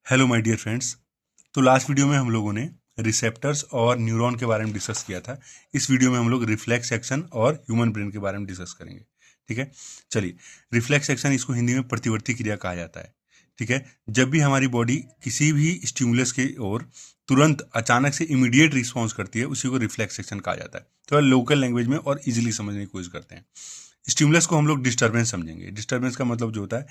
Hello my dear friends. तो last video में हम लोगों ने रिसेप्टर्स और न्यूरॉन के बारे में डिस्कस किया था। इस वीडियो में हम लोग रिफ्लेक्स एक्शन और ह्यूमन ब्रेन के बारे में डिस्कस करेंगे। ठीक है, चलिए। रिफ्लेक्स एक्शन, इसको हिंदी में प्रतिवर्ती क्रिया कहा जाता है। ठीक है, जब भी हमारी बॉडी किसी भी स्टिमुलस की ओर तुरंत अचानक से इमीडिएट रिस्पॉन्स करती है, उसी को रिफ्लेक्स एक्शन कहा जाता है। तो लोकल लैंग्वेज में और इजीली समझने की कोशिश करते हैं। स्टिमुलस को हम लोग डिस्टर्बेंस समझेंगे। डिस्टर्बेंस का मतलब जो होता है,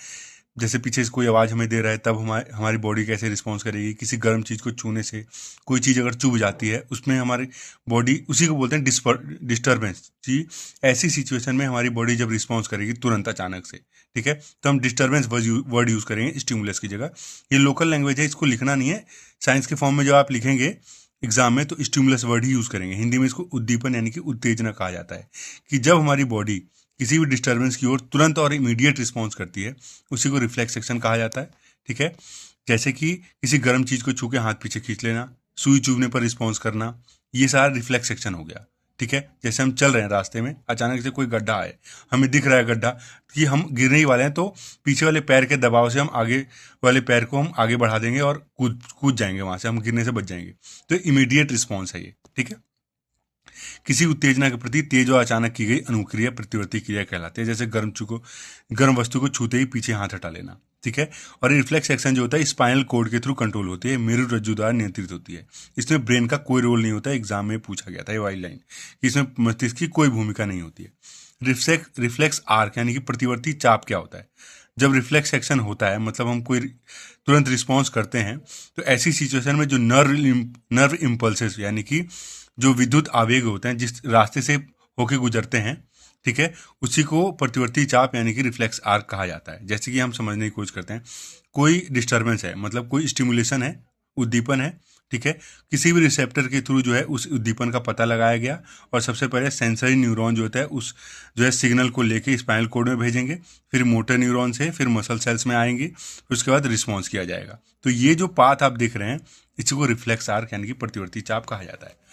जैसे पीछे से कोई आवाज़ हमें दे रहा है, तब हमारी बॉडी कैसे रिस्पॉन्स करेगी। किसी गर्म चीज़ को छूने से कोई चीज़ अगर चुभ जाती है, उसमें हमारी बॉडी, उसी को बोलते हैं डिस्टर्बेंस जी। ऐसी सिचुएशन में हमारी बॉडी जब रिस्पॉन्स करेगी तुरंत अचानक से, ठीक है, तो हम डिस्टर्बेंस वर्ड यूज़ करेंगे स्टिमुलस की जगह। ये लोकल लैंग्वेज है, इसको लिखना नहीं है। साइंस के फॉर्म में जब आप लिखेंगे एग्जाम में, तो स्टिमुलस वर्ड ही यूज़ करेंगे। हिंदी में इसको उद्दीपन यानी कि उत्तेजना कहा जाता है, कि जब हमारी बॉडी किसी भी डिस्टर्बेंस की ओर तुरंत और इमीडिएट रिस्पॉन्स करती है, उसी को रिफ्लेक्स एक्शन कहा जाता है। ठीक है, जैसे कि किसी गर्म चीज़ को छू के हाथ पीछे खींच लेना, सुई चुभने पर रिस्पॉन्स करना, ये सारा रिफ्लेक्स एक्शन हो गया। ठीक है, जैसे हम चल रहे हैं रास्ते में, अचानक से कोई गड्ढा है, हमें दिख रहा है गड्ढा कि हम गिरने ही वाले हैं, तो पीछे वाले पैर के दबाव से हम आगे वाले पैर को हम आगे बढ़ा देंगे और कूद जाएंगे, वहाँ से हम गिरने से बच जाएंगे। तो इमीडिएट रिस्पॉन्स है ये। ठीक है, किसी उत्तेजना के प्रति तेज और अचानक की गई अनुक्रिया प्रतिवर्ती क्रिया कहलाती है। जैसे गर्म वस्तु को छूते ही पीछे हाथ हटा लेना। ठीक है, और रिफ्लेक्स एक्शन जो होता है स्पाइनल कोड के थ्रू कंट्रोल होती है, मेरु रज्जु द्वारा नियंत्रित होती है। इसमें ब्रेन का कोई रोल नहीं होता है। एग्जाम में पूछा गया था ये वाली लाइन, कि इसमें मस्तिष्क की कोई भूमिका नहीं होती है। रिफ्लेक्स आर्क यानी कि प्रतिवर्ती चाप क्या होता है? जब रिफ्लेक्स एक्शन होता है, मतलब हम कोई तुरंत रिस्पॉन्स करते हैं, तो ऐसी सिचुएशन में जो नर्व इम्पल्सेस यानी कि जो विद्युत आवेग होते हैं, जिस रास्ते से होके गुजरते हैं, ठीक है, उसी को प्रतिवर्ती चाप यानी कि रिफ्लेक्स आर्क कहा जाता है। जैसे कि हम समझने की कोशिश करते हैं, कोई डिस्टर्बेंस है, मतलब कोई स्टिमुलेशन है, उद्दीपन है। ठीक है, किसी भी रिसेप्टर के थ्रू जो है उस उद्दीपन का पता लगाया गया, और सबसे पहले सेंसरी न्यूरॉन जो होता है उस जो है सिग्नल को लेके स्पाइनल कोड में भेजेंगे, फिर मोटर न्यूरॉन से फिर मसल सेल्स में आएंगे, उसके बाद रिस्पॉन्स किया जाएगा। तो ये जो पाथ आप देख रहे हैं, इसी को रिफ्लेक्स आर्क यानी कि प्रतिवर्ती चाप कहा जाता है।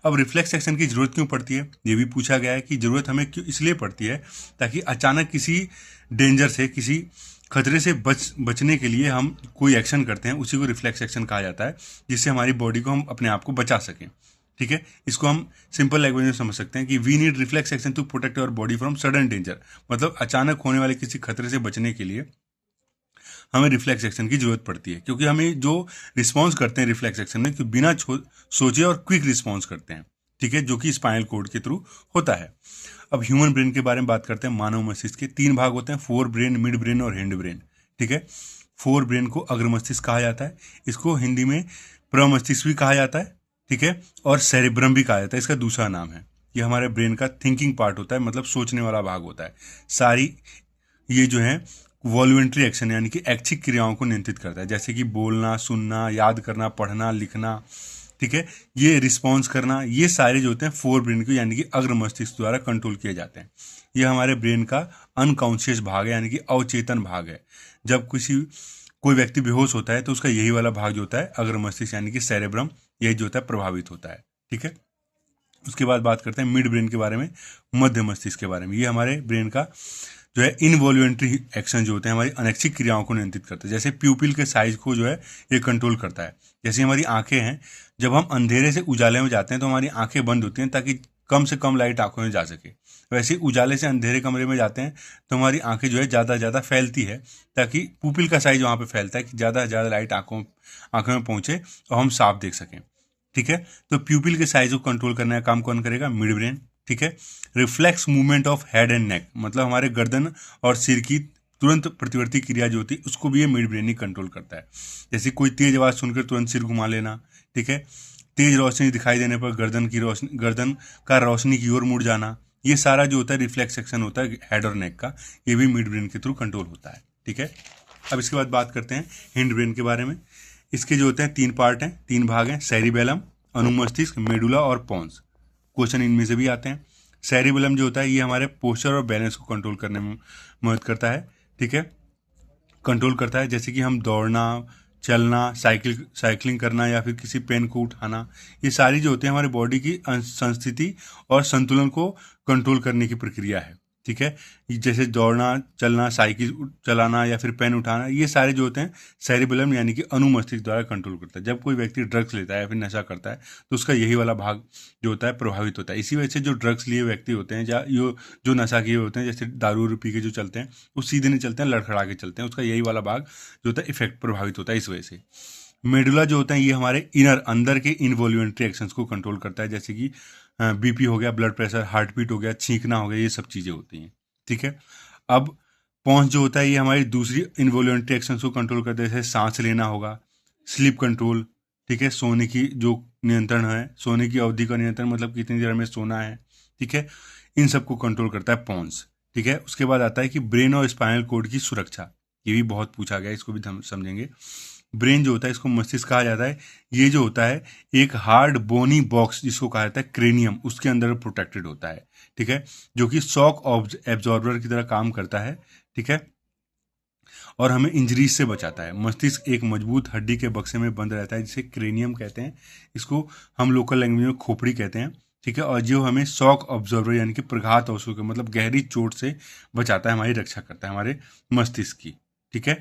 अब रिफ्लेक्स एक्शन की जरूरत क्यों पड़ती है, ये भी पूछा गया है कि जरूरत हमें क्यों इसलिए पड़ती है, ताकि अचानक किसी डेंजर से, किसी खतरे से बचने के लिए हम कोई एक्शन करते हैं, उसी को रिफ्लेक्स एक्शन कहा जाता है, जिससे हमारी बॉडी को हम अपने आप को बचा सकें। ठीक है, इसको हम सिंपल लैंग्वेज में समझ सकते हैं कि we need reflex action to protect our body from sudden danger. मतलब अचानक होने वाले किसी खतरे से बचने के लिए हमें रिफ्लेक्स एक्शन की जरूरत पड़ती है, क्योंकि हमें जो रिस्पॉन्स करते हैं रिफ्लेक्स एक्शन में, कि बिना सोचे और क्विक रिस्पॉन्स करते हैं। ठीक है, जो कि स्पाइनल कोड के थ्रू होता है। अब ह्यूमन ब्रेन के बारे में बात करते हैं। मानव मस्तिष्क के 3 भाग होते हैं, फोर ब्रेन, मिड ब्रेन और हैंड ब्रेन। ठीक है, फोर ब्रेन को अग्र मस्तिष्क कहा जाता है, इसको हिंदी में प्रमस्तिष्क भी कहा जाता है। ठीक है, और सेरेब्रम भी कहा जाता है, इसका दूसरा नाम है। ये हमारे ब्रेन का थिंकिंग पार्ट होता है, मतलब सोचने वाला भाग होता है। सारी ये जो है वॉल्यूंट्री एक्शन यानी कि ऐच्छिक क्रियाओं को नियंत्रित करता है, जैसे कि बोलना, सुनना, याद करना, पढ़ना, लिखना। ठीक है, ये रिस्पॉन्स करना, ये सारे जो होते हैं फोर ब्रेन को यानी कि अग्र मस्तिष्क द्वारा कंट्रोल किए जाते हैं। ये हमारे ब्रेन का अनकॉन्शियस भाग है, यानी कि अवचेतन भाग है। जब कोई व्यक्ति बेहोश होता है, तो उसका यही वाला भाग जो होता है अग्र मस्तिष्क यानी कि सेरेब्रम, यही जो होता है प्रभावित होता है। ठीक है, उसके बाद बात करते हैं मिड ब्रेन के बारे में, मध्य मस्तिष्क के बारे में। ये हमारे ब्रेन का जो है इनवॉल्यूंट्री एक्शन जो होते हैं, हमारी अनैच्छिक क्रियाओं को नियंत्रित करते हैं। जैसे प्यूपिल के साइज को जो है ये कंट्रोल करता है। जैसे हमारी आंखें हैं, जब हम अंधेरे से उजाले में जाते हैं, तो हमारी आंखें बंद होती हैं ताकि कम से कम लाइट आंखों में जा सके। वैसे ही उजाले से अंधेरे कमरे में जाते हैं, तो हमारी आंखें जो है ज़्यादा से ज़्यादा फैलती है, ताकि प्यूपिल का साइज वहाँ पर फैलता है कि ज़्यादा से ज़्यादा लाइट आंखों में पहुँचे और हम साफ देख सकें। ठीक है, तो प्यूपिल के साइज को कंट्रोल करने का काम कौन करेगा? Mid brain. ठीक है, reflex movement of head and neck, मतलब हमारे गर्दन और सिर की तुरंत प्रतिवर्ती क्रिया जो होती है, उसको भी ये मिड ब्रेन ही कंट्रोल करता है। जैसे कोई तेज आवाज़ सुनकर तुरंत सिर घुमा लेना। ठीक है, तेज रोशनी दिखाई देने पर गर्दन का रोशनी की ओर मुड़ जाना, ये सारा जो होता है रिफ्लेक्स एक्शन होता है हेड और नेक का, ये भी मिड ब्रेन के थ्रू कंट्रोल होता है। ठीक है, अब इसके बाद बात करते हैं हिंड ब्रेन के बारे में। इसके जो होते हैं 3 पार्ट हैं, 3 भाग हैं, सेरिबेलम, अनुमस्तिष्क, मेडुला और पोन्स। क्वेश्चन इनमें से भी आते हैं। सेरिबेलम जो होता है, ये हमारे पोस्चर और बैलेंस को कंट्रोल करने में मदद करता है। ठीक है, कंट्रोल करता है, जैसे कि हम दौड़ना, चलना, साइकिलिंग करना, या फिर किसी पेन को उठाना, ये सारी जो होती है हमारे बॉडी की संस्थिति और संतुलन को कंट्रोल करने की प्रक्रिया है। ठीक है। जैसे दौड़ना, चलना, साइकिल चलाना या फिर पेन उठाना, ये सारे जो होते हैं सेरिबेलम यानी कि अनुमस्तिष्क द्वारा कंट्रोल करता है। जब कोई व्यक्ति ड्रग्स लेता है या फिर नशा करता है तो उसका यही वाला भाग जो होता है प्रभावित होता है। इसी वजह से जो ड्रग्स लिए व्यक्ति होते हैं या जो नशा किए होते हैं, जैसे दारू पी के जो चलते हैं वो सीधे नहीं चलते हैं, लड़खड़ा के चलते हैं, उसका यही वाला भाग जो होता है इफेक्ट प्रभावित होता है इस वजह से। मेडुला जो होता है ये हमारे इनर अंदर के इनवॉल्यूंटरी एक्शंस को कंट्रोल करता है, जैसे कि बीपी हो गया, ब्लड प्रेशर, हार्ट बीट हो गया, छींकना हो गया, ये सब चीज़ें होती हैं। ठीक है। अब पहुंच जो होता है ये हमारी दूसरी इनवॉल्यूंटरी एक्शंस को कंट्रोल करता है, जैसे सांस लेना होगा, स्लीप कंट्रोल, ठीक है, सोने की जो नियंत्रण है, सोने की अवधि का नियंत्रण, मतलब कितनी देर में सोना है, ठीक है, इन सब को कंट्रोल करता है पॉन्स। ठीक है। उसके बाद आता है कि ब्रेन और स्पाइनल कोड की सुरक्षा, ये भी बहुत पूछा गया, इसको भी हम समझेंगे। ब्रेन जो होता है इसको मस्तिष्क कहा जाता है। ये जो होता है एक हार्ड बोनी बॉक्स जिसको कहा जाता है क्रेनियम, उसके अंदर प्रोटेक्टेड होता है। ठीक है। जो कि शॉक एब्जॉर्बर की तरह काम करता है। ठीक है। और हमें इंजरीज से बचाता है। मस्तिष्क एक मजबूत हड्डी के बक्से में बंद रहता है जिसे क्रेनियम कहते हैं। इसको हम लोकल लैंग्वेज में खोपड़ी कहते हैं। ठीक है। और जो हमें शॉक ऑब्जर्वर यानी कि प्रघात अवसर के मतलब गहरी चोट से बचाता है, हमारी रक्षा करता है हमारे मस्तिष्क की। ठीक है।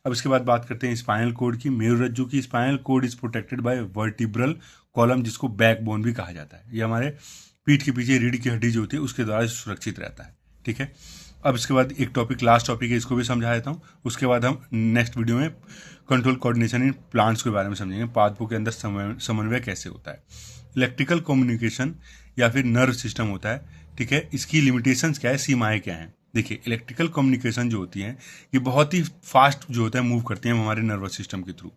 अब इसके बाद बात करते हैं स्पाइनल कोड की। मेरुरज्जु की spinal cord is protected by vertebral column, जिसको बैकबोन भी कहा जाता है। ये हमारे पीठ के पीछे रीढ़ की हड्डी जो होती है उसके द्वारा सुरक्षित रहता है। ठीक है। अब इसके बाद एक टॉपिक, लास्ट टॉपिक है, इसको भी समझा देता हूँ। उसके बाद हम नेक्स्ट वीडियो में कंट्रोल कोऑर्डिनेशन इन प्लांट्स के बारे में समझेंगे, पादपों के अंदर समन्वय कैसे होता है। इलेक्ट्रिकल कम्युनिकेशन या फिर नर्व सिस्टम होता है। ठीक है। इसकी लिमिटेशंस क्या है, सीमाएं क्या हैं। देखिए, इलेक्ट्रिकल कम्युनिकेशन जो होती है ये बहुत ही फास्ट जो होता है मूव करती है हमारे नर्वस सिस्टम के थ्रू।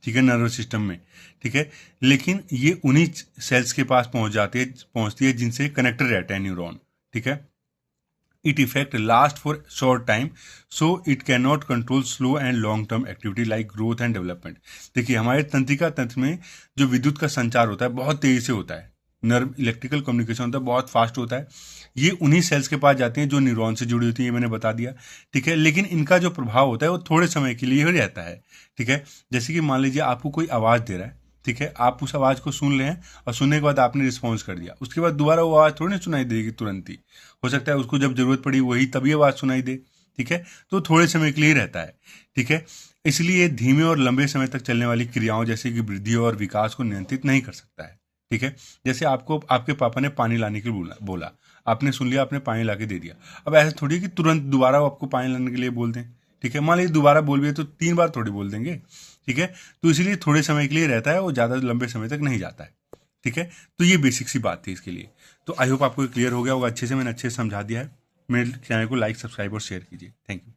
ठीक है, नर्वस सिस्टम में। ठीक है। लेकिन ये उन्हीं सेल्स के पास पहुंचती है जिनसे कनेक्टेड रहता है न्यूरॉन। ठीक है। It effect last for short time, so it cannot control slow and long term activity like growth and development। देखिए, हमारे तंत्रिका तंत्र में जो विद्युत का संचार होता है बहुत तेजी से होता है। नर्व इलेक्ट्रिकल कम्युनिकेशन होता है, बहुत फास्ट होता है। ये उन्हीं सेल्स के पास जाते हैं जो न्यूरॉन से जुड़ी होती है, ये मैंने बता दिया। ठीक है। लेकिन इनका जो प्रभाव होता है वो थोड़े समय के लिए ही रहता है। ठीक है। जैसे कि मान लीजिए आपको कोई आवाज़ दे रहा है। ठीक है। आप उस आवाज़ को सुन रहे हैं और सुनने के बाद आपने रिस्पॉन्स कर दिया, उसके बाद दोबारा वो आवाज़ थोड़ी ना सुनाई देगी तुरंत ही। हो सकता है उसको जब जरूरत पड़ी वही तभी आवाज़ सुनाई दे। ठीक है। तो थोड़े समय के लिए ही रहता है। ठीक है। इसलिए धीमे और लंबे समय तक चलने वाली क्रियाओं जैसे कि वृद्धि और विकास को नियंत्रित नहीं कर सकता है। ठीक है। जैसे आपको आपके पापा ने पानी लाने के लिए बोला, आपने सुन लिया, आपने पानी ला के दे दिया। अब ऐसा थोड़ी है कि तुरंत दोबारा आपको पानी लाने के लिए बोल दें। ठीक है। मान लीजिए दोबारा बोल भी तो 3 बार थोड़ी बोल देंगे। ठीक है। तो इसलिए थोड़े समय के लिए रहता है, वो ज़्यादा लंबे समय तक नहीं जाता है। ठीक है। तो ये बेसिक सी बात थी इसके लिए। तो आई होप आपको क्लियर हो गया होगा अच्छे से, मैंने अच्छे से समझा दिया है। मेरे चैनल को लाइक, सब्सक्राइब और शेयर कीजिए। Thank you.